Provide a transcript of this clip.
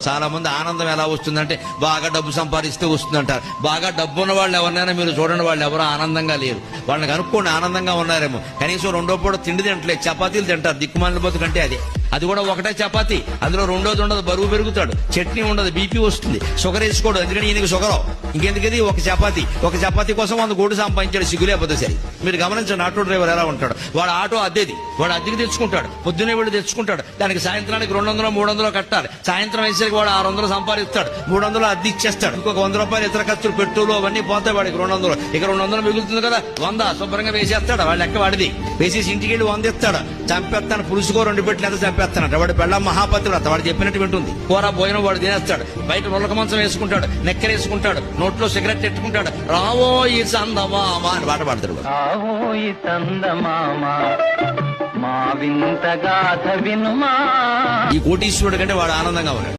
చాలా మంది ఆనందం ఎలా వస్తుందంటే బాగా డబ్బు సంపాదిస్తే వస్తుందంటారు. బాగా డబ్బు ఉన్న వాళ్ళు ఎవరినైనా మీరు చూడండి, వాళ్ళు ఎవరో ఆనందంగా లేరు. వాళ్ళని కనుక్కోండి, ఆనందంగా ఉన్నారేమో. కనీసం రెండో పూట తిండి తింటలేదు, చపాతీలు తింటారు. దిక్కుమాలిన బతుకంటే అది కూడా ఒకటే చపాతీ, అందులో రెండోది ఉండదు, బరువు పెరుగుతాడు. చట్నీ ఉండదు, బీపీ వస్తుంది. షుగర్ వేసుకోడు, ఎందుకంటే ఈయనకి షుగర్. ఇంకెందుకది ఒక చపాతీ కోసం 100 కోట్లు సంపాదించాడు, సిగ్గులేకపోతే సరి. మీరు గమనించండి, ఆటో డ్రైవర్ ఎలా ఉంటాడు. వాడు ఆటో అద్దెది, వాడు అద్దెకి తెచ్చుకుంటాడు, పొద్దునే వెళ్ళి తెచ్చుకుంటాడు. దానికి సాయంత్రానికి 200 300 కట్టాలి. సాయంత్రం వేసరికి వాడు 600 సంపాదిస్తాడు, 300 అద్దె ఇచ్చేస్తాడు. ఇంకొక 100 రూపాయలు ఇతర ఖర్చులు, పెట్రోలు అవన్నీ పోతాయి వాడికి 200. ఇక 200 మిగులుతుంది కదా, 100 శుభ్రంగా వేసేస్తాడు. వాడు లెక్క వాడిది. వేసేసి ఇంటికి వెళ్ళి 100 ఇస్తాడు. చంపేస్తాను, పులుసుకో 2 పెట్లు ఎంత చంపేస్తానంట. వాడు పెళ్ళ మహాపతివ్రత, వాడు చెప్పినట్టు వింటుంది. కూర భోజనం వాడు తినేస్తాడు. బయట నొలక మంచం వేసుకుంటాడు, నెక్కరేసుకుంటాడు, నోట్లో సిగరెట్ ఎట్టుకుంటాడు. రావో ఈ చందమామ అని పాట పాడతాడు. ఈ కోటీశ్వరుడు కంటే వాడు ఆనందంగా ఉన్నాడు.